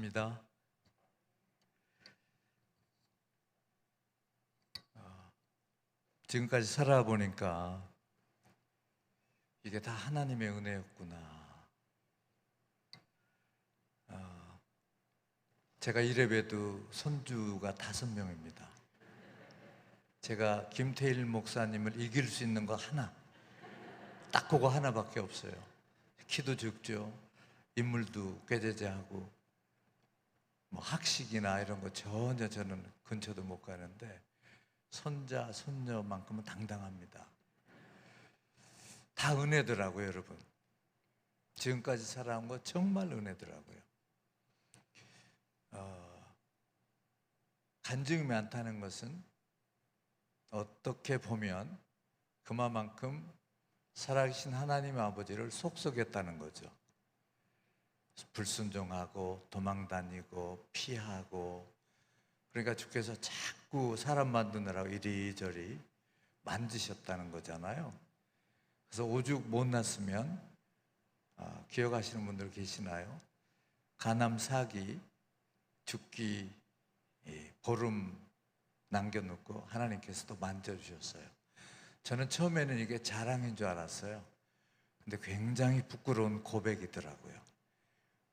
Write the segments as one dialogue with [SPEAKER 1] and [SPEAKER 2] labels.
[SPEAKER 1] 기도하겠습니다. 지금까지 살아보니까 이게 다 하나님의 은혜였구나. 제가 이래봬도 손주가 5명입니다. 제가 김태일 목사님을 이길 수 있는 거 하나, 딱 그거 하나밖에 없어요. 키도 적죠. 인물도 꾀죄죄하고 뭐 학식이나 이런 거 전혀 저는 근처도 못 가는데 손자, 손녀만큼은 당당합니다. 다 은혜더라고요, 여러분. 지금까지 살아온 거 정말 은혜더라고요. 간증이 많다는 것은 어떻게 보면 그만큼 살아계신 하나님 아버지를 속썩였다는 거죠. 불순종하고 도망다니고 피하고, 그러니까 주께서 자꾸 사람 만드느라고 이리저리 만드셨다는 거잖아요. 그래서 오죽 못 났으면 기억하시는 분들 계시나요? 간암 사기 죽기 보름 남겨놓고 하나님께서 또 만져주셨어요. 저는 처음에는 이게 자랑인 줄 알았어요. 근데 굉장히 부끄러운 고백이더라고요.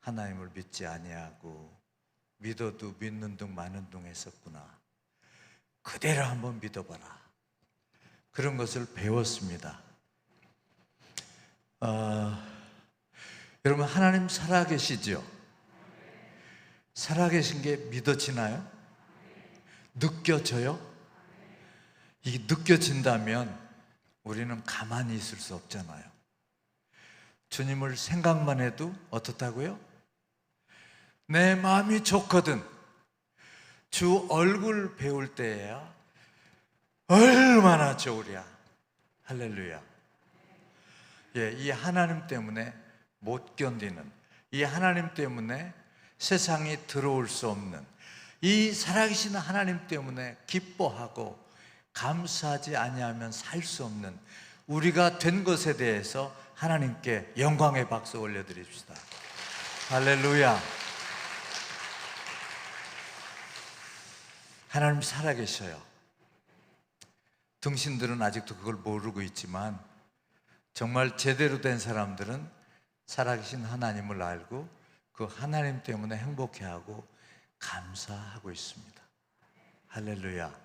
[SPEAKER 1] 하나님을 믿지 아니하고 믿어도 믿는 둥 마는 둥 했었구나. 그대로 한번 믿어봐라. 그런 것을 배웠습니다. 여러분, 하나님 살아계시죠? 살아계신 게 믿어지나요? 느껴져요? 이게 느껴진다면 우리는 가만히 있을 수 없잖아요. 주님을 생각만 해도 어떻다고요? 내 마음이 좋거든. 주 얼굴 배울 때야 얼마나 좋으랴. 할렐루야. 이 하나님 때문에 못 견디는, 이 하나님 때문에 세상에 들어올 수 없는, 이 살아계신 하나님 때문에 기뻐하고 감사하지 아니하면 살 수 없는 우리가 된 것에 대해서 하나님께 영광의 박수 올려드립시다. 할렐루야. 하나님 살아계셔요. 등신들은 아직도 그걸 모르고 있지만 정말 제대로 된 사람들은 살아계신 하나님을 알고 그 하나님 때문에 행복해하고 감사하고 있습니다. 할렐루야.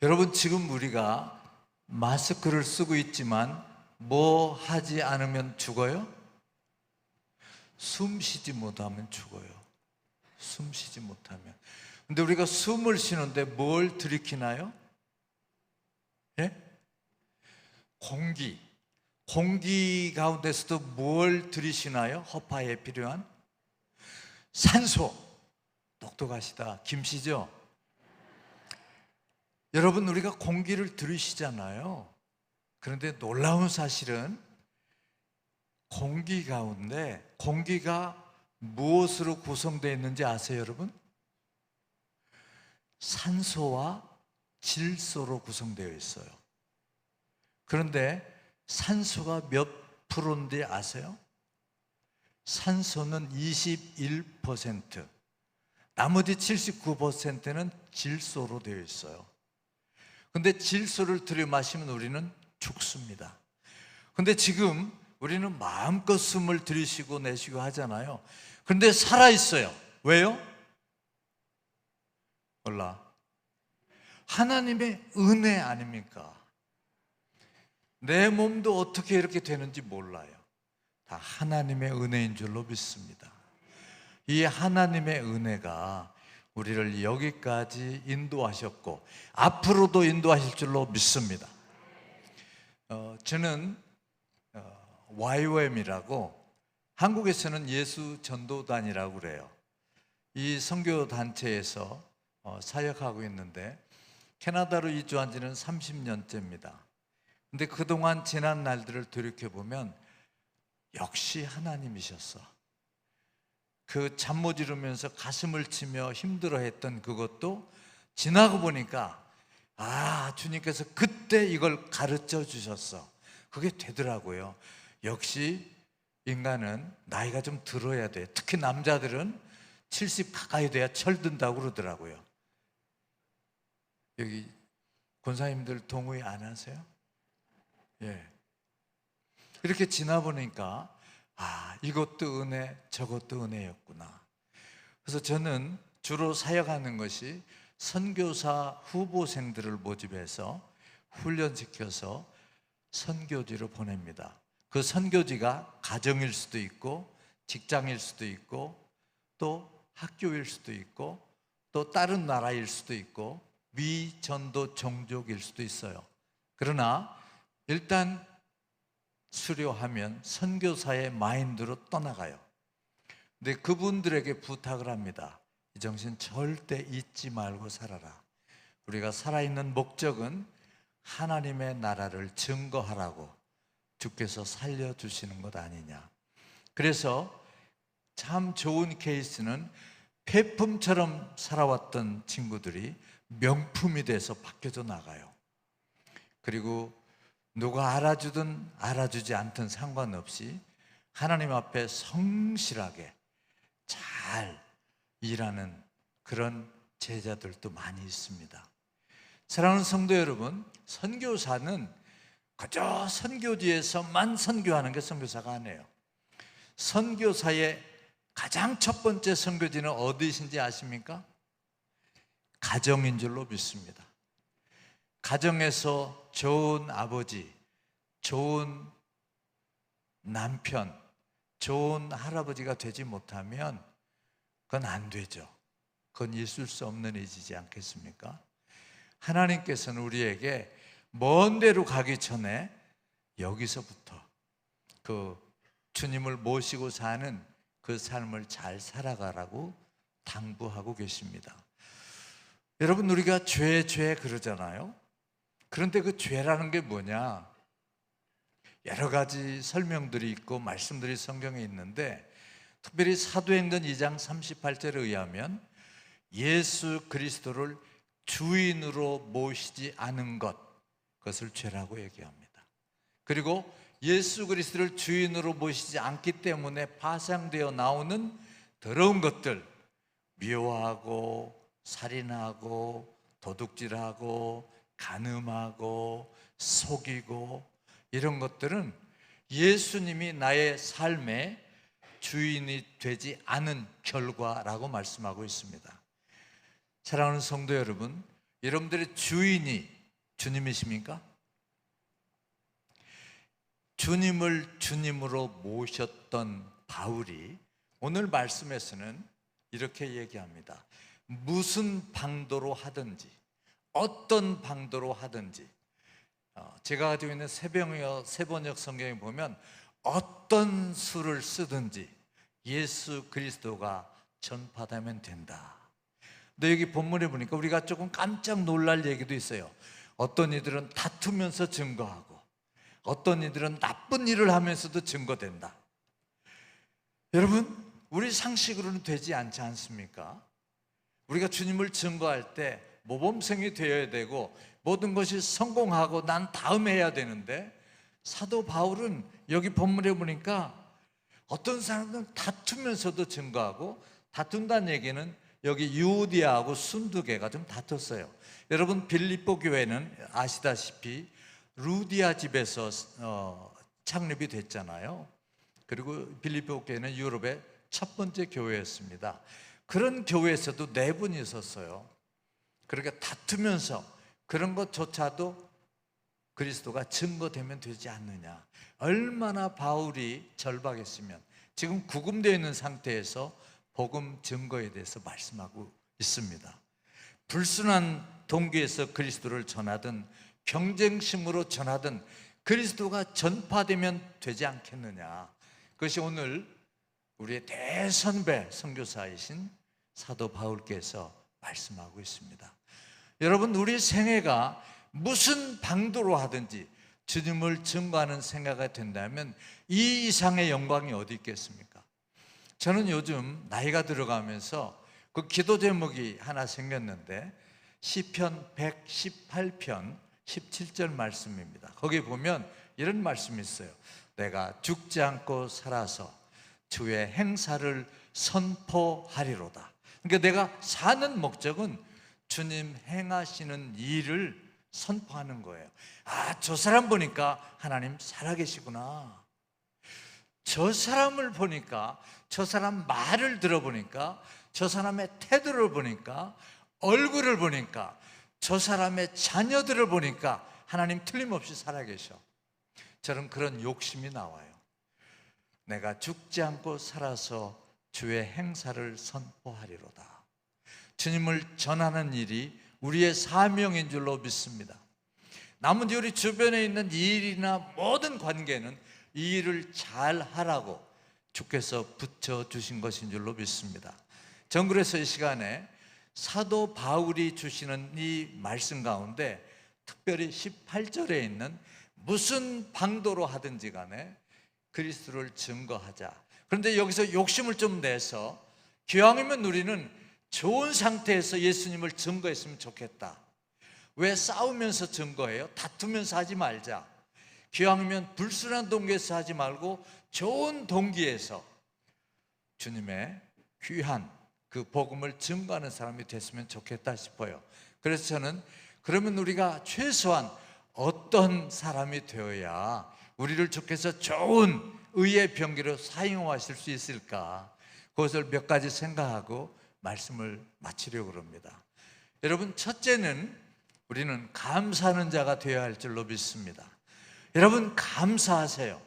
[SPEAKER 1] 여러분, 지금 우리가 마스크를 쓰고 있지만 뭐 하지 않으면 죽어요? 숨 쉬지 못하면 죽어요. 숨 쉬지 못하면. 근데 우리가 숨을 쉬는데 뭘 들이키나요? 예? 공기 가운데서도 뭘 들이쉬나요? 허파에 필요한 산소. 똑똑하시다. 김씨죠? 여러분, 우리가 공기를 들이쉬잖아요. 그런데 놀라운 사실은 공기 가운데 공기가 무엇으로 구성되어 있는지 아세요, 여러분? 산소와 질소로 구성되어 있어요. 그런데 산소가 몇 프로인지 아세요? 산소는 21%, 나머지 79%는 질소로 되어 있어요. 근데 질소를 들이마시면 우리는 죽습니다. 근데 지금 우리는 마음껏 숨을 들이쉬고 내쉬고 하잖아요. 그런데 살아있어요. 왜요? 몰라. 하나님의 은혜 아닙니까? 내 몸도 어떻게 이렇게 되는지 몰라요. 다 하나님의 은혜인 줄로 믿습니다. 이 하나님의 은혜가 우리를 여기까지 인도하셨고 앞으로도 인도하실 줄로 믿습니다. 저는 YOM이라고, 한국에서는 예수 전도단이라고 그래요. 이 선교단체에서 사역하고 있는데 캐나다로 이주한 지는 30년째입니다. 근데 그동안 지난 날들을 돌이켜보면 역시 하나님이셨어. 그 잠 못 이루면서 가슴을 치며 힘들어했던 그것도 지나고 보니까 주님께서 그때 이걸 가르쳐 주셨어. 그게 되더라고요. 역시 인간은 나이가 좀 들어야 돼요. 특히 남자들은 70 가까이 돼야 철든다고 그러더라고요. 여기 권사님들 동의 안 하세요? 예. 이렇게 지나보니까 이것도 은혜, 저것도 은혜였구나. 그래서 저는 주로 사역하는 것이 선교사 후보생들을 모집해서 훈련시켜서 선교지로 보냅니다. 그 선교지가 가정일 수도 있고 직장일 수도 있고 또 학교일 수도 있고 또 다른 나라일 수도 있고 미전도 종족일 수도 있어요. 그러나 일단 수료하면 선교사의 마인드로 떠나가요. 근데 그분들에게 부탁을 합니다. 이 정신 절대 잊지 말고 살아라. 우리가 살아있는 목적은 하나님의 나라를 증거하라고 주께서 살려주시는 것 아니냐. 그래서 참 좋은 케이스는 폐품처럼 살아왔던 친구들이 명품이 돼서 바뀌어져 나가요. 그리고 누가 알아주든 알아주지 않든 상관없이 하나님 앞에 성실하게 잘 일하는 그런 제자들도 많이 있습니다. 사랑하는 성도 여러분, 선교사는 그저 선교지에서만 선교하는 게 선교사가 아니에요. 선교사의 가장 첫 번째 선교지는 어디신지 아십니까? 가정인 줄로 믿습니다. 가정에서 좋은 아버지, 좋은 남편, 좋은 할아버지가 되지 못하면 그건 안 되죠. 그건 있을 수 없는 일이지 않겠습니까? 하나님께서는 우리에게 먼 데로 가기 전에 여기서부터 그 주님을 모시고 사는 그 삶을 잘 살아가라고 당부하고 계십니다. 여러분, 우리가 죄 그러잖아요. 그런데 그 죄라는 게 뭐냐? 여러 가지 설명들이 있고 말씀들이 성경에 있는데, 특별히 사도행전 2장 38절에 의하면 예수 그리스도를 주인으로 모시지 않은 것, 그것을 죄라고 얘기합니다. 그리고 예수 그리스도를 주인으로 모시지 않기 때문에 파생되어 나오는 더러운 것들, 미워하고 살인하고 도둑질하고 간음하고 속이고 이런 것들은 예수님이 나의 삶의 주인이 되지 않은 결과라고 말씀하고 있습니다. 사랑하는 성도 여러분, 여러분들의 주인이 주님이십니까? 주님을 주님으로 모셨던 바울이 오늘 말씀에서는 이렇게 얘기합니다. 무슨 방도로 하든지, 어떤 방도로 하든지, 제가 가지고 있는 세번역 성경에 보면 어떤 수를 쓰든지 예수 그리스도가 전파되면 된다. 근데 여기 본문에 보니까 우리가 조금 깜짝 놀랄 얘기도 있어요. 어떤 이들은 다투면서 증거하고 어떤 이들은 나쁜 일을 하면서도 증거된다. 여러분, 우리 상식으로는 되지 않지 않습니까? 우리가 주님을 증거할 때 모범생이 되어야 되고 모든 것이 성공하고 난 다음에 해야 되는데, 사도 바울은 여기 본문에 보니까 어떤 사람들은 다투면서도 증거하고, 다툰다는 얘기는 여기 유오디아하고 순두계가 좀 다퉜어요. 여러분, 빌립보 교회는 아시다시피 루디아 집에서 창립이 됐잖아요. 그리고 빌립보 교회는 유럽의 첫 번째 교회였습니다. 그런 교회에서도 네 분이 있었어요. 그러니까 다투면서 그런 것조차도 그리스도가 증거되면 되지 않느냐. 얼마나 바울이 절박했으면 지금 구금되어 있는 상태에서 복음 증거에 대해서 말씀하고 있습니다. 불순한 동기에서 그리스도를 전하든 경쟁심으로 전하든 그리스도가 전파되면 되지 않겠느냐. 그것이 오늘 우리의 대선배 선교사이신 사도 바울께서 말씀하고 있습니다. 여러분, 우리 생애가 무슨 방도로 하든지 주님을 증거하는 생각이 된다면 이 이상의 영광이 어디 있겠습니까? 저는 요즘 나이가 들어가면서 그 기도 제목이 하나 생겼는데 시편 118편 17절 말씀입니다. 거기 보면 이런 말씀이 있어요. 내가 죽지 않고 살아서 주의 행사를 선포하리로다. 그러니까 내가 사는 목적은 주님 행하시는 일을 선포하는 거예요. 아, 저 사람 보니까 하나님 살아계시구나. 저 사람을 보니까, 저 사람 말을 들어보니까, 저 사람의 태도를 보니까, 얼굴을 보니까, 저 사람의 자녀들을 보니까 하나님 틀림없이 살아계셔. 저는 그런 욕심이 나와요. 내가 죽지 않고 살아서 주의 행사를 선포하리로다. 주님을 전하는 일이 우리의 사명인 줄로 믿습니다. 나머지 우리 주변에 있는 일이나 모든 관계는 이 일을 잘 하라고 주께서 붙여주신 것인 줄로 믿습니다. 전 그래서 이 시간에 사도 바울이 주시는 이 말씀 가운데 특별히 18절에 있는 무슨 방도로 하든지 간에 그리스도를 증거하자. 그런데 여기서 욕심을 좀 내서 기왕이면 우리는 좋은 상태에서 예수님을 증거했으면 좋겠다. 왜 싸우면서 증거해요? 다투면서 하지 말자. 기왕이면 불순한 동기에서 하지 말고 좋은 동기에서 주님의 귀한 그 복음을 증거하는 사람이 됐으면 좋겠다 싶어요. 그래서 저는 그러면 우리가 최소한 어떤 사람이 되어야 우리를 주께서 좋은 의의 병기로 사용하실 수 있을까? 그것을 몇 가지 생각하고 말씀을 마치려고 합니다. 여러분, 첫째는 우리는 감사하는 자가 되어야 할 줄로 믿습니다. 여러분, 감사하세요.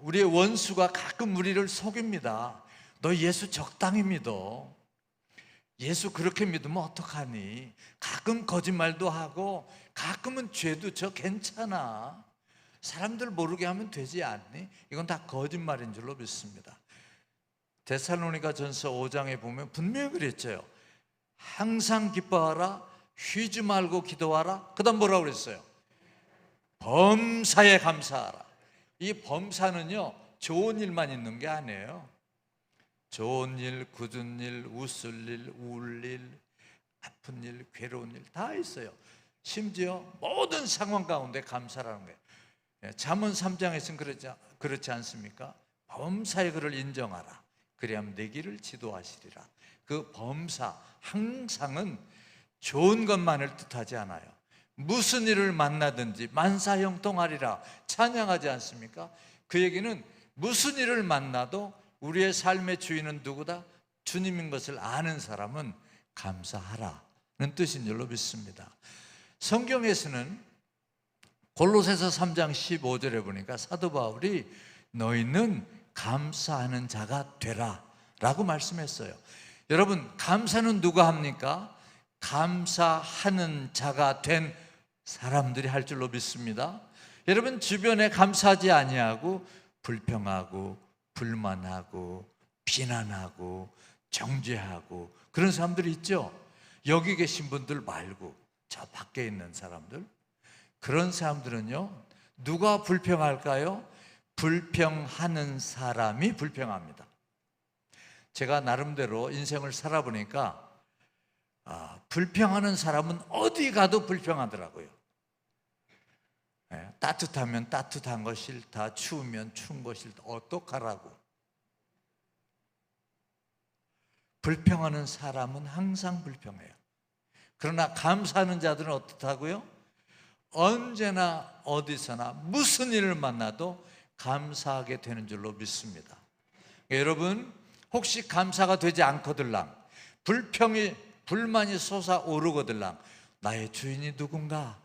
[SPEAKER 1] 우리의 원수가 가끔 우리를 속입니다. 너 예수 적당히 믿어. 예수 그렇게 믿으면 어떡하니? 가끔 거짓말도 하고 가끔은 죄도 저 괜찮아. 사람들 모르게 하면 되지 않니? 이건 다 거짓말인 줄로 믿습니다. 데살로니가 전서 5장에 보면 분명히 그랬죠. 항상 기뻐하라, 쉬지 말고 기도하라. 그 다음 뭐라고 그랬어요? 범사에 감사하라. 이 범사는요, 좋은 일만 있는 게 아니에요. 좋은 일, 굳은 일, 웃을 일, 울 일, 아픈 일, 괴로운 일 다 있어요. 심지어 모든 상황 가운데 감사라는 거예요. 잠언 3장에서는 그렇지 않습니까? 범사의 그를 인정하라. 그리하면 내 길을 지도하시리라. 그 범사, 항상은 좋은 것만을 뜻하지 않아요. 무슨 일을 만나든지 만사형통하리라 찬양하지 않습니까? 그 얘기는 무슨 일을 만나도 우리의 삶의 주인은 누구다? 주님인 것을 아는 사람은 감사하라는 뜻인 줄로 믿습니다. 성경에서는 골로새서 3장 15절에 보니까 사도 바울이 너희는 감사하는 자가 되라 라고 말씀했어요. 여러분, 감사는 누가 합니까? 감사하는 자가 된 사람들이 할 줄로 믿습니다. 여러분, 주변에 감사하지 아니하고 불평하고 불만하고 비난하고 정죄하고 그런 사람들이 있죠. 여기 계신 분들 말고 저 밖에 있는 사람들, 그런 사람들은요, 누가 불평할까요? 불평하는 사람이 불평합니다. 제가 나름대로 인생을 살아보니까 불평하는 사람은 어디 가도 불평하더라고요. 따뜻하면 따뜻한 거 싫다, 추우면 추운 거 싫다, 어떡하라고. 불평하는 사람은 항상 불평해요. 그러나 감사하는 자들은 어떻다고요? 언제나 어디서나 무슨 일을 만나도 감사하게 되는 줄로 믿습니다. 여러분, 혹시 감사가 되지 않거들랑 불만이 솟아오르거들랑 나의 주인이 누군가?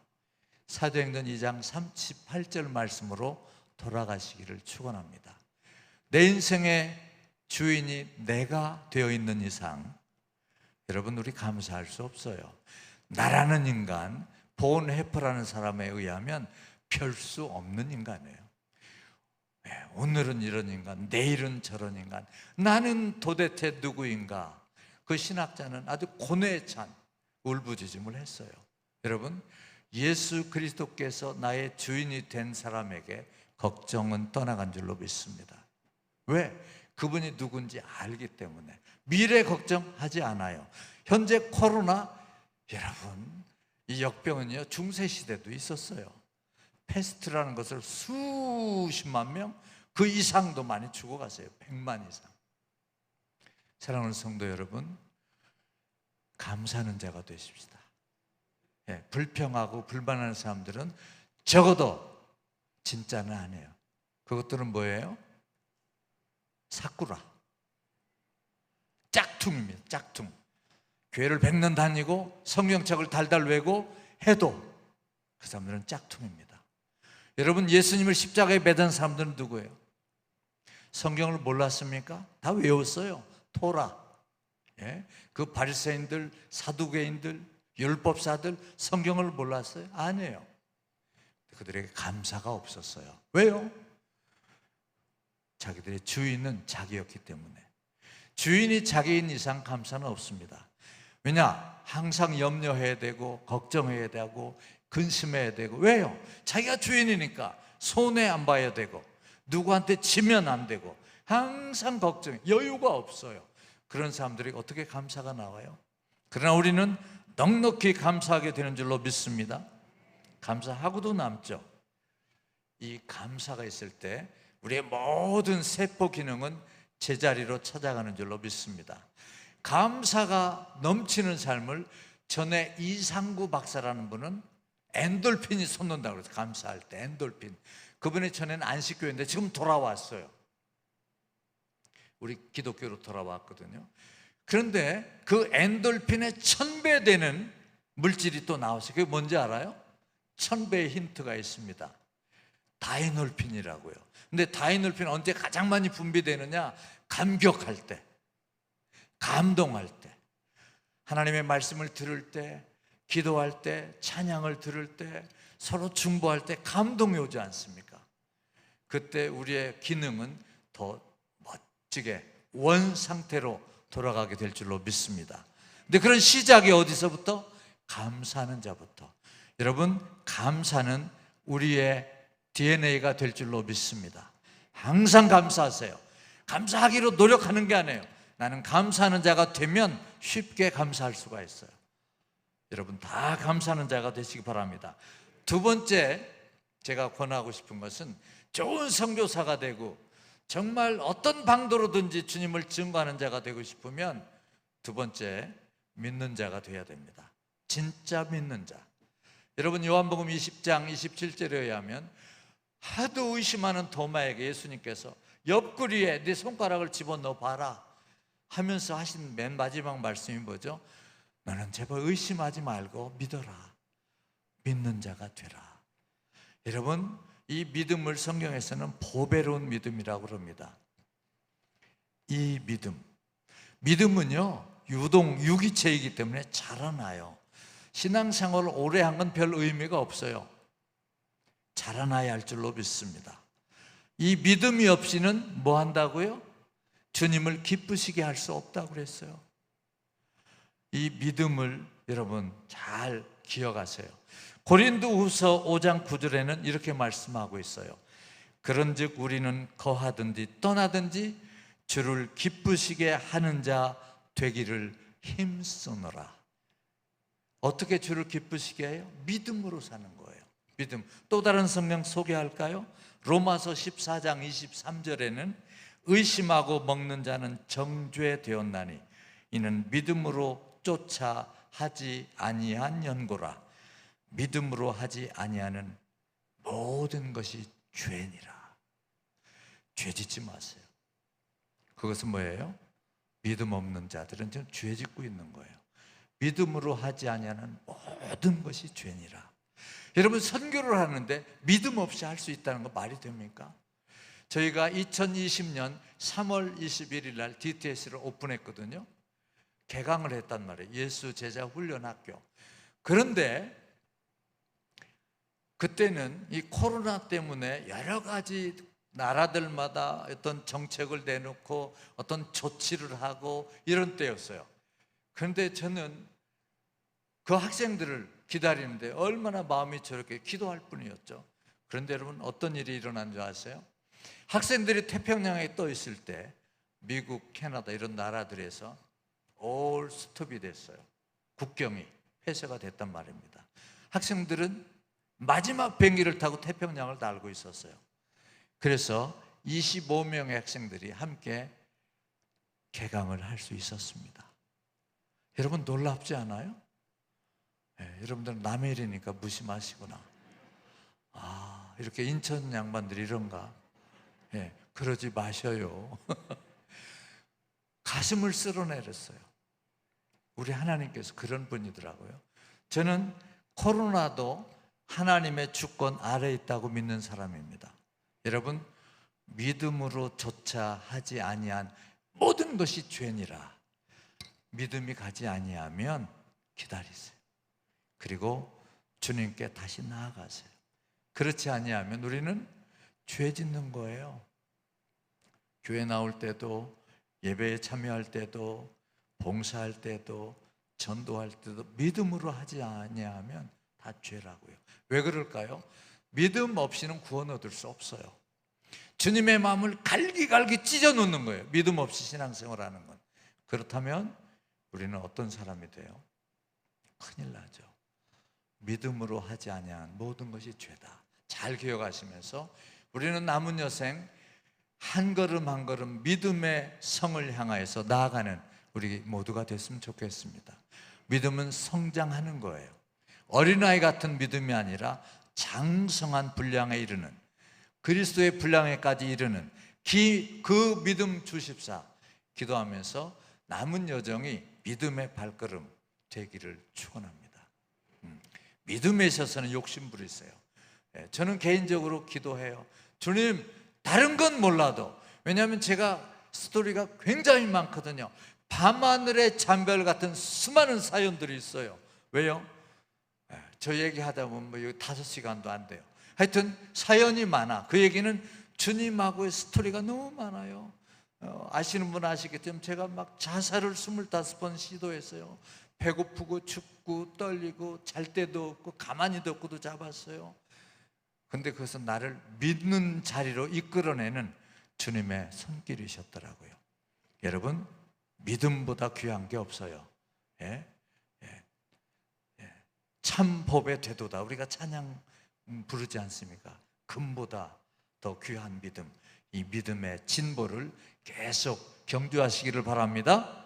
[SPEAKER 1] 사도행전 2장 38절 말씀으로 돌아가시기를 축원합니다. 내 인생의 주인이 내가 되어 있는 이상 여러분, 우리 감사할 수 없어요. 나라는 인간, 본 해퍼라는 사람에 의하면 별 수 없는 인간이에요. 오늘은 이런 인간, 내일은 저런 인간, 나는 도대체 누구인가? 그 신학자는 아주 고뇌에 찬 울부짖음을 했어요. 여러분, 예수 그리스도께서 나의 주인이 된 사람에게 걱정은 떠나간 줄로 믿습니다. 왜? 그분이 누군지 알기 때문에. 미래 걱정하지 않아요. 현재 코로나, 여러분, 이 역병은요 중세시대도 있었어요. 패스트라는 것을 수십만 명, 그 이상도 많이 죽어갔어요. 100만 이상. 사랑하는 성도 여러분, 감사하는 자가 되십시다. 예, 불평하고 불만하는 사람들은 적어도 진짜는 아니에요. 그것들은 뭐예요? 사꾸라, 짝퉁입니다. 짝퉁. 교회를 100년 다니고 성경책을 달달 외고 해도 그 사람들은 짝퉁입니다. 여러분, 예수님을 십자가에 매단 사람들은 누구예요? 성경을 몰랐습니까? 다 외웠어요. 토라. 예? 그 바리새인들, 사두개인들, 율법사들 성경을 몰랐어요? 아니에요. 그들에게 감사가 없었어요. 왜요? 자기들의 주인은 자기였기 때문에. 주인이 자기인 이상 감사는 없습니다. 왜냐? 항상 염려해야 되고 걱정해야 되고 근심해야 되고. 왜요? 자기가 주인이니까 손해 안 봐야 되고 누구한테 지면 안 되고 항상 걱정해. 여유가 없어요. 그런 사람들이 어떻게 감사가 나와요? 그러나 우리는 넉넉히 감사하게 되는 줄로 믿습니다. 감사하고도 남죠. 이 감사가 있을 때 우리의 모든 세포 기능은 제자리로 찾아가는 줄로 믿습니다. 감사가 넘치는 삶을 전에 이상구 박사라는 분은 엔돌핀이 솟는다고 그랬어요. 감사할 때 엔돌핀. 그분이 전에는 안식교회인데 지금 돌아왔어요. 우리 기독교로 돌아왔거든요. 그런데 그 엔돌핀의 1000배 되는 물질이 또 나왔어요. 그게 뭔지 알아요? 1000배의 힌트가 있습니다. 다이놀핀이라고요. 근데 다이놀핀은 언제 가장 많이 분비되느냐? 감격할 때, 감동할 때, 하나님의 말씀을 들을 때, 기도할 때, 찬양을 들을 때, 서로 중보할 때 감동이 오지 않습니까? 그때 우리의 기능은 더 멋지게 원 상태로 돌아가게 될 줄로 믿습니다. 근데 그런 시작이 어디서부터? 감사하는 자부터. 여러분, 감사는 우리의 DNA가 될 줄로 믿습니다. 항상 감사하세요. 감사하기로 노력하는 게 아니에요. 나는 감사하는 자가 되면 쉽게 감사할 수가 있어요. 여러분, 다 감사하는 자가 되시기 바랍니다. 두 번째, 제가 권하고 싶은 것은 좋은 선교사가 되고 정말 어떤 방도로든지 주님을 증거하는 자가 되고 싶으면 두 번째, 믿는 자가 되어야 됩니다. 진짜 믿는 자. 여러분, 요한복음 20장 27절에 의하면 하도 의심하는 도마에게 예수님께서 옆구리에 네 손가락을 집어넣어 봐라 하면서 하신 맨 마지막 말씀이 뭐죠? 너는 제발 의심하지 말고 믿어라. 믿는 자가 되라. 여러분, 이 믿음을 성경에서는 보배로운 믿음이라고 그럽니다. 이 믿음은요 유동 유기체이기 때문에 자라나요. 신앙생활을 오래 한 건 별 의미가 없어요. 자라나야 할 줄로 믿습니다. 이 믿음이 없이는 뭐 한다고요? 주님을 기쁘시게 할 수 없다고 그랬어요. 이 믿음을 여러분 잘 기억하세요. 고린도후서 5장 9절에는 이렇게 말씀하고 있어요. 그런즉 우리는 거하든지 떠나든지 주를 기쁘시게 하는 자 되기를 힘쓰노라. 어떻게 주를 기쁘시게 해요? 믿음으로 사는 거예요. 믿음. 또 다른 성경 소개할까요? 로마서 14장 23절에는 의심하고 먹는 자는 정죄 되었나니 이는 믿음으로 쫓아 하지 아니한 연고라. 믿음으로 하지 아니하는 모든 것이 죄니라. 죄짓지 마세요. 그것은 뭐예요? 믿음 없는 자들은 지금 죄 짓고 있는 거예요. 믿음으로 하지 아니하는 모든 것이 죄니라. 여러분, 선교를 하는데 믿음 없이 할 수 있다는 거 말이 됩니까? 저희가 2020년 3월 21일 날 DTS를 오픈했거든요. 개강을 했단 말이에요. 예수 제자 훈련학교. 그런데 그때는 이 코로나 때문에 여러 가지 나라들마다 어떤 정책을 내놓고 어떤 조치를 하고 이런 때였어요. 그런데 저는 그 학생들을 기다리는데 얼마나 마음이 저렇게 기도할 뿐이었죠. 그런데 여러분, 어떤 일이 일어난 줄 아세요? 학생들이 태평양에 떠 있을 때 미국, 캐나다 이런 나라들에서 올 스톱이 됐어요. 국경이 폐쇄가 됐단 말입니다. 학생들은 마지막 비행기를 타고 태평양을 날고 있었어요. 그래서 25명의 학생들이 함께 개강을 할 수 있었습니다. 여러분 놀랍지 않아요? 여러분들은 남의 일이니까 무심하시구나. 이렇게 인천 양반들이 이런가? 그러지 마셔요. 가슴을 쓸어내렸어요. 우리 하나님께서 그런 분이더라고요. 저는 코로나도 하나님의 주권 아래에 있다고 믿는 사람입니다. 여러분, 믿음으로조차 하지 아니한 모든 것이 죄니라. 믿음이 가지 아니하면 기다리세요. 그리고 주님께 다시 나아가세요. 그렇지 아니하면 우리는 죄 짓는 거예요. 교회 나올 때도, 예배에 참여할 때도, 봉사할 때도, 전도할 때도 믿음으로 하지 아니하면 다 죄라고요. 왜 그럴까요? 믿음 없이는 구원 얻을 수 없어요. 주님의 마음을 갈기갈기 찢어 놓는 거예요. 믿음 없이 신앙생활하는 건. 그렇다면 우리는 어떤 사람이 돼요? 큰일 나죠. 믿음으로 하지 아니한 모든 것이 죄다. 잘 기억하시면서 우리는 남은 여생 한 걸음 한 걸음 믿음의 성을 향하여서 나아가는 우리 모두가 됐으면 좋겠습니다. 믿음은 성장하는 거예요. 어린아이 같은 믿음이 아니라 장성한 분량에 이르는, 그리스도의 분량에까지 이르는 그 믿음 주십사 기도하면서 남은 여정이 믿음의 발걸음 되기를 축원합니다. 믿음에 있어서는 욕심부리세요. 저는 개인적으로 기도해요. 주님, 다른 건 몰라도, 왜냐하면 제가 스토리가 굉장히 많거든요. 밤하늘의 잠별 같은 수많은 사연들이 있어요. 왜요? 저 얘기하다 보면 뭐 5시간도 안 돼요. 하여튼 사연이 많아. 그 얘기는 주님하고의 스토리가 너무 많아요. 아시는 분 아시겠지만 제가 막 자살을 25번 시도했어요. 배고프고 춥고 떨리고 잘 때도 없고 가만히도 없고도 잡았어요. 근데 그것은 나를 믿는 자리로 이끌어내는 주님의 손길이셨더라고요. 여러분, 믿음보다 귀한 게 없어요. 참 법의 되도다. 우리가 찬양 부르지 않습니까? 금보다 더 귀한 믿음, 이 믿음의 진보를 계속 경주하시기를 바랍니다.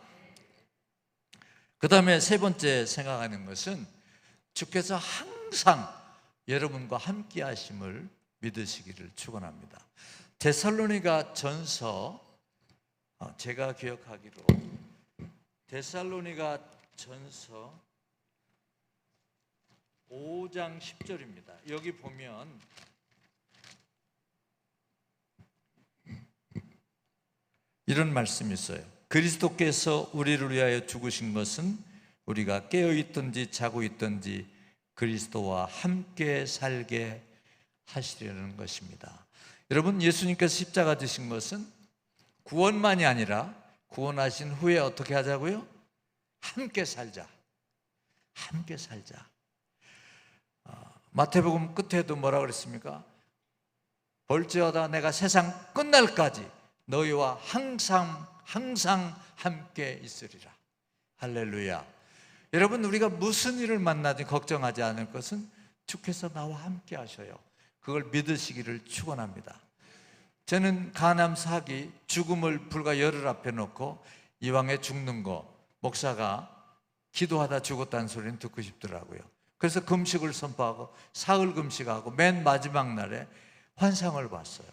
[SPEAKER 1] 그 다음에 세 번째 생각하는 것은 주께서 항상 여러분과 함께 하심을 믿으시기를 축원합니다. 데살로니가 전서, 제가 기억하기로 데살로니가 전서 5장 10절입니다. 여기 보면 이런 말씀이 있어요. 그리스도께서 우리를 위하여 죽으신 것은 우리가 깨어있든지 자고 있든지 그리스도와 함께 살게 하시려는 것입니다. 여러분, 예수님께서 십자가 지신 것은 구원만이 아니라 구원하신 후에 어떻게 하자고요? 함께 살자. 함께 살자. 마태복음 끝에도 뭐라고 그랬습니까? 볼지어다 내가 세상 끝날까지 너희와 항상 함께 있으리라. 할렐루야. 여러분, 우리가 무슨 일을 만나든 걱정하지 않을 것은 주께서 나와 함께 하셔요. 그걸 믿으시기를 축원합니다. 저는 간암 사기, 죽음을 불과 열흘 앞에 놓고 이왕에 죽는 거 목사가 기도하다 죽었다는 소리는 듣고 싶더라고요. 그래서 금식을 선포하고 사흘 금식하고 맨 마지막 날에 환상을 봤어요.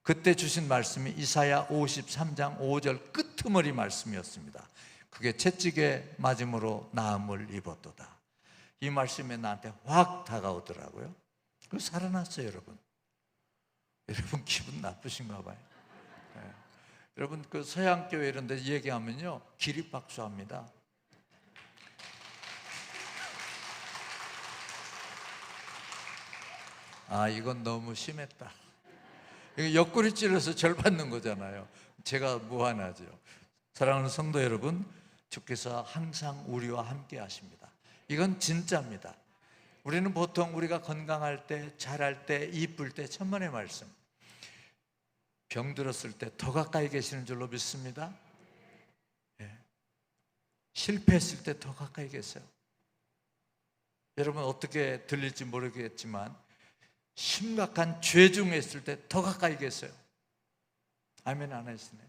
[SPEAKER 1] 그때 주신 말씀이 이사야 53장 5절 끄트머리 말씀이었습니다. 그게 채찍에 맞음으로 나음을 입었도다. 이 말씀이 나한테 확 다가오더라고요. 그래서 살아났어요. 여러분 기분 나쁘신가 봐요. 여러분 그 서양교회 이런 데 얘기하면요 기립박수합니다. 이건 너무 심했다. 이거 옆구리 찔러서 절 받는 거잖아요. 제가 무한하죠. 사랑하는 성도 여러분, 주께서 항상 우리와 함께 하십니다. 이건 진짜입니다. 우리는 보통 우리가 건강할 때, 잘할 때, 이쁠 때 천만의 말씀, 병들었을 때 더 가까이 계시는 줄로 믿습니다. 실패했을 때 더 가까이 계세요. 여러분 어떻게 들릴지 모르겠지만 심각한 죄 중에 있을 때 더 가까이 계세요. 아멘 안 하시네.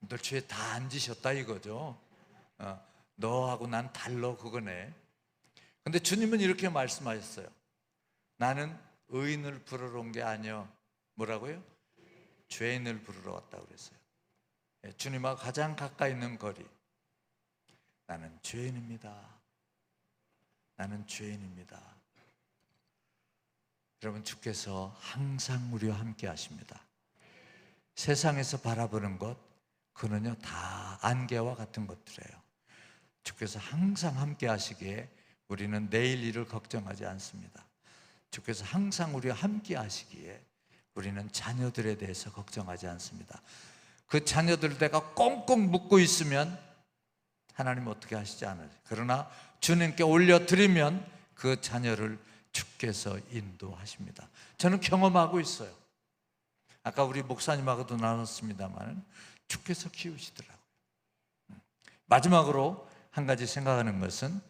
[SPEAKER 1] 너 죄 다 안 지셨다 이거죠. 너하고 난 달러 그거네. 근데 주님은 이렇게 말씀하셨어요. 나는 의인을 부르러 온 게 아니요. 뭐라고요? 죄인을 부르러 왔다고 그랬어요. 주님하고 가장 가까이 있는 거리. 나는 죄인입니다. 나는 죄인입니다. 여러분, 주께서 항상 우리와 함께 하십니다. 세상에서 바라보는 것, 그는요 다 안개와 같은 것들이에요. 주께서 항상 함께 하시기에 우리는 내일 일을 걱정하지 않습니다. 주께서 항상 우리와 함께 하시기에 우리는 자녀들에 대해서 걱정하지 않습니다. 그 자녀들 내가 꽁꽁 묶고 있으면 하나님 어떻게 하시지 않아요. 그러나 주님께 올려드리면 그 자녀를 주께서 인도하십니다. 저는 경험하고 있어요. 아까 우리 목사님하고도 나눴습니다만 주께서 키우시더라고요. 마지막으로 한 가지 생각하는 것은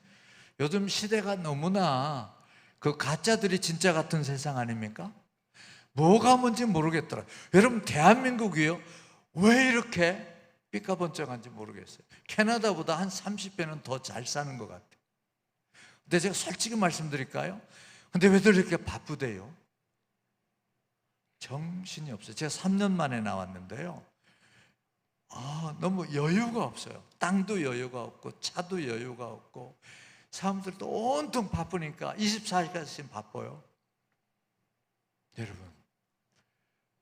[SPEAKER 1] 요즘 시대가 너무나 그 가짜들이 진짜 같은 세상 아닙니까? 뭐가 뭔지 모르겠더라. 여러분, 대한민국이요 왜 이렇게 삐까번쩍한지 모르겠어요. 캐나다보다 한 30배는 더 잘 사는 것 같아요. 근데 제가 솔직히 말씀드릴까요? 근데 왜들 이렇게 바쁘대요? 정신이 없어요. 제가 3년 만에 나왔는데요, 너무 여유가 없어요. 땅도 여유가 없고 차도 여유가 없고 사람들도 온통 바쁘니까 24시간씩 바빠요. 여러분,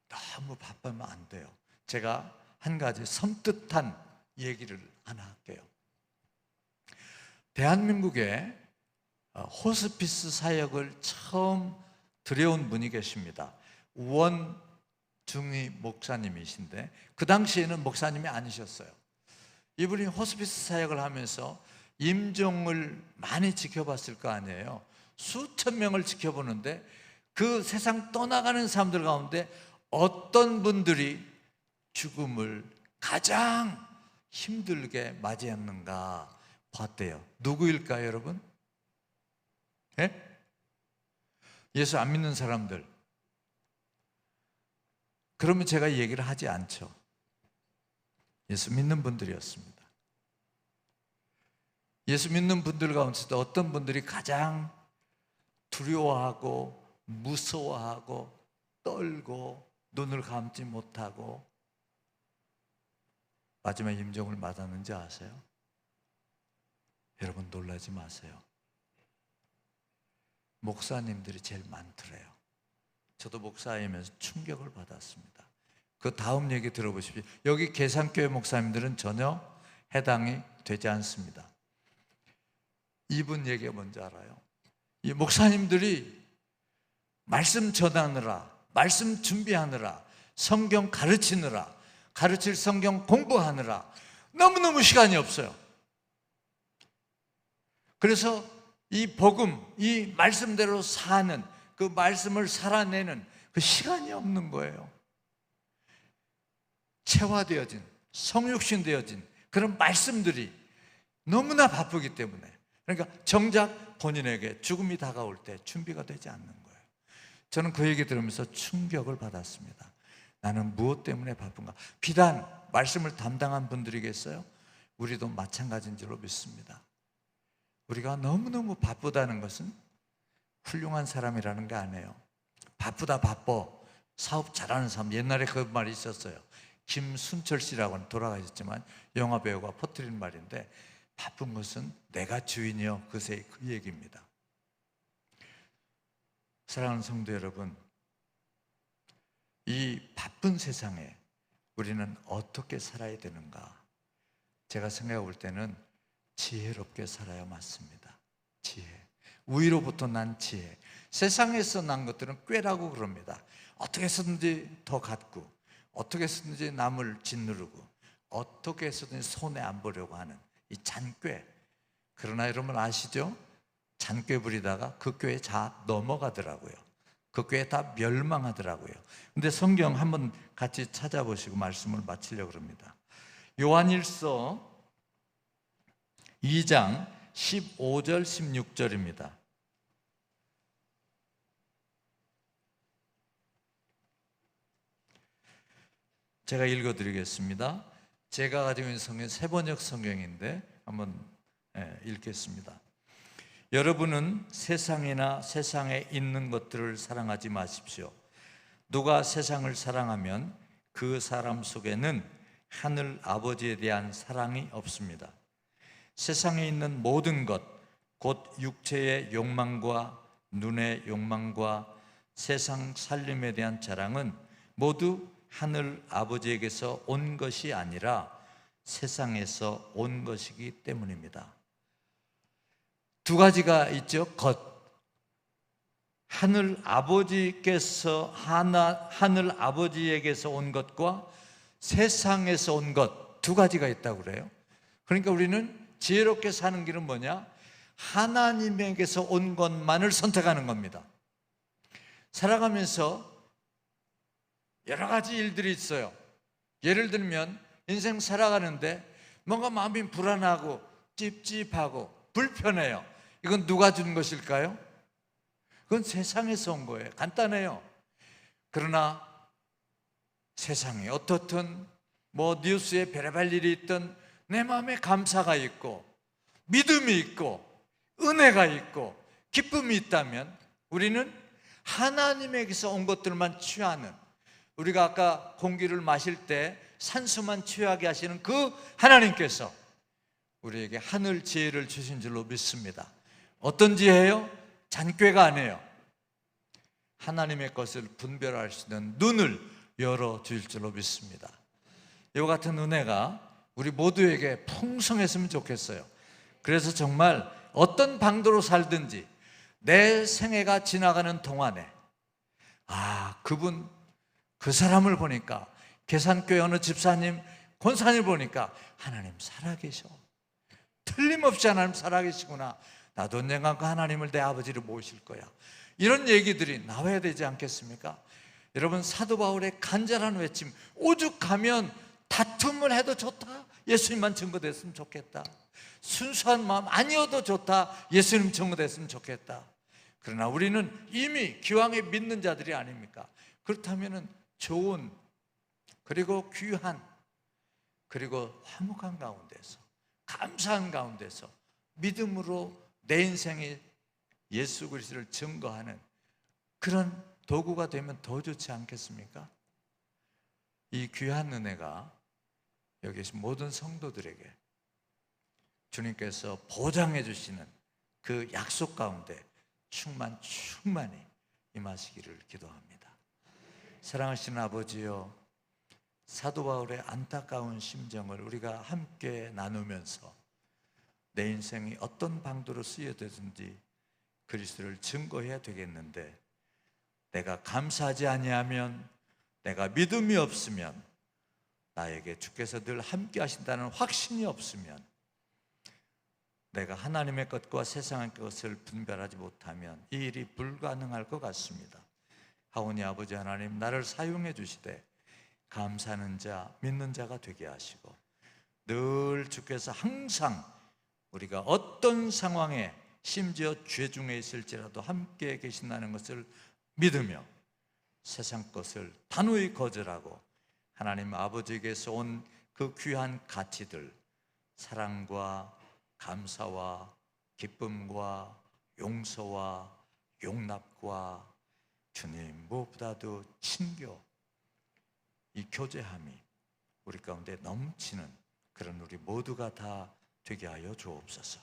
[SPEAKER 1] 너무 바쁘면 안 돼요. 제가 한 가지 섬뜩한 얘기를 하나 할게요. 대한민국에 호스피스 사역을 처음 들여온 분이 계십니다. 우원중희 목사님이신데 그 당시에는 목사님이 아니셨어요. 이분이 호스피스 사역을 하면서 임종을 많이 지켜봤을 거 아니에요. 수천 명을 지켜보는데 그 세상 떠나가는 사람들 가운데 어떤 분들이 죽음을 가장 힘들게 맞이했는가 봤대요. 누구일까요, 여러분? 예? 예수 안 믿는 사람들. 그러면 제가 얘기를 하지 않죠. 예수 믿는 분들이었습니다. 예수 믿는 분들 가운데서도 어떤 분들이 가장 두려워하고 무서워하고 떨고 눈을 감지 못하고 마지막 임종을 맞았는지 아세요? 여러분, 놀라지 마세요. 목사님들이 제일 많더래요. 저도 목사이면서 충격을 받았습니다. 그 다음 얘기 들어보십시오. 여기 계산교회 목사님들은 전혀 해당이 되지 않습니다. 이분 얘기가 뭔지 알아요? 이 목사님들이 말씀 전하느라, 말씀 준비하느라, 성경 가르치느라, 가르칠 성경 공부하느라 너무너무 시간이 없어요. 그래서 이 복음, 이 말씀대로 사는, 그 말씀을 살아내는 그 시간이 없는 거예요. 체화되어진, 성육신되어진 그런 말씀들이 너무나 바쁘기 때문에, 그러니까 정작 본인에게 죽음이 다가올 때 준비가 되지 않는 거예요. 저는 그 얘기 들으면서 충격을 받았습니다. 나는 무엇 때문에 바쁜가? 비단 말씀을 담당한 분들이겠어요? 우리도 마찬가지인 줄로 믿습니다. 우리가 너무너무 바쁘다는 것은 훌륭한 사람이라는 게 아니에요. 바쁘다 바빠, 사업 잘하는 사람, 옛날에 그 말이 있었어요. 김순철 씨라고는 돌아가셨지만 영화 배우가 퍼뜨린 말인데, 바쁜 것은 내가 주인이요, 그 얘기입니다. 사랑하는 성도 여러분, 이 바쁜 세상에 우리는 어떻게 살아야 되는가? 제가 생각해 볼 때는 지혜롭게 살아야 맞습니다. 지혜, 위로부터 난 지혜. 세상에서 난 것들은 꾀라고 그럽니다. 어떻게 해서든지 더 갖고, 어떻게 해서든지 남을 짓누르고, 어떻게 해서든지 손해 안 보려고 하는 이 잔꾀. 그러나 여러분 아시죠? 잔꾀 부리다가 그 꾀에 다 넘어가더라고요. 그 꾀에 다 멸망하더라고요. 근데 성경 한번 같이 찾아보시고 말씀을 마치려고 합니다. 요한일서 2장 15절, 16절입니다. 제가 읽어드리겠습니다. 제가 가지고 있는 성경 세번역 성경인데 한번 읽겠습니다. 여러분은 세상이나 세상에 있는 것들을 사랑하지 마십시오. 누가 세상을 사랑하면 그 사람 속에는 하늘 아버지에 대한 사랑이 없습니다. 세상에 있는 모든 것, 곧 육체의 욕망과 눈의 욕망과 세상 살림에 대한 자랑은 모두 하늘 아버지에게서 온 것이 아니라 세상에서 온 것이기 때문입니다. 두 가지가 있죠. 것. 하늘 아버지께서 하늘 아버지에게서 온 것과 세상에서 온 것 두 가지가 있다고 그래요. 그러니까 우리는 지혜롭게 사는 길은 뭐냐? 하나님에게서 온 것만을 선택하는 겁니다. 살아가면서 여러 가지 일들이 있어요. 예를 들면 인생 살아가는데 뭔가 마음이 불안하고 찝찝하고 불편해요. 이건 누가 준 것일까요? 그건 세상에서 온 거예요. 간단해요. 그러나 세상에 어떻든 뉴스에 별의별 일이 있든 내 마음에 감사가 있고 믿음이 있고 은혜가 있고 기쁨이 있다면 우리는 하나님에게서 온 것들만 취하는, 우리가 아까 공기를 마실 때 산소만 취하게 하시는 그 하나님께서 우리에게 하늘 지혜를 주신 줄로 믿습니다. 어떤 지혜예요? 잔꾀가 아니에요. 하나님의 것을 분별할 수 있는 눈을 열어주실 줄로 믿습니다. 이와 같은 은혜가 우리 모두에게 풍성했으면 좋겠어요. 그래서 정말 어떤 방도로 살든지 내 생애가 지나가는 동안에 그 사람을 보니까, 계산교회 어느 집사님, 권사님 보니까 하나님 살아계셔, 틀림없이 하나님 살아계시구나, 나도 언젠가 그 하나님을 내 아버지를 모실 거야, 이런 얘기들이 나와야 되지 않겠습니까? 여러분, 사도 바울의 간절한 외침, 오죽하면 다툼을 해도 좋다, 예수님만 증거됐으면 좋겠다, 순수한 마음 아니어도 좋다, 예수님 증거됐으면 좋겠다. 그러나 우리는 이미 기왕에 믿는 자들이 아닙니까? 그렇다면 좋은, 그리고 귀한, 그리고 화목한 가운데서, 감사한 가운데서 믿음으로 내 인생에 예수 그리스도를 증거하는 그런 도구가 되면 더 좋지 않겠습니까? 이 귀한 은혜가 여기 계신 모든 성도들에게 주님께서 보장해 주시는 그 약속 가운데 충만히 임하시기를 기도합니다. 사랑하시는 아버지여, 사도 바울의 안타까운 심정을 우리가 함께 나누면서 내 인생이 어떤 방도로 쓰여되든지 그리스도를 증거해야 되겠는데, 내가 감사하지 아니하면, 내가 믿음이 없으면, 나에게 주께서 늘 함께 하신다는 확신이 없으면, 내가 하나님의 것과 세상의 것을 분별하지 못하면 이 일이 불가능할 것 같습니다. 하오니 아버지 하나님, 나를 사용해 주시되 감사하는 자, 믿는 자가 되게 하시고, 늘 주께서 항상 우리가 어떤 상황에, 심지어 죄 중에 있을지라도 함께 계신다는 것을 믿으며 세상 것을 단호히 거절하고 하나님 아버지에게서 온 그 귀한 가치들, 사랑과 감사와 기쁨과 용서와 용납과 주님 무엇보다도 친교, 이 교제함이 우리 가운데 넘치는 그런 우리 모두가 다 되게 하여 주옵소서.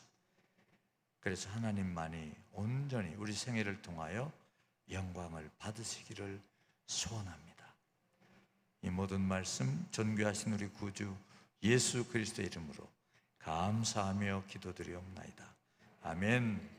[SPEAKER 1] 그래서 하나님만이 온전히 우리 생애를 통하여 영광을 받으시기를 소원합니다. 이 모든 말씀 존귀하신 우리 구주 예수 그리스도의 이름으로 감사하며 기도드리옵나이다. 아멘.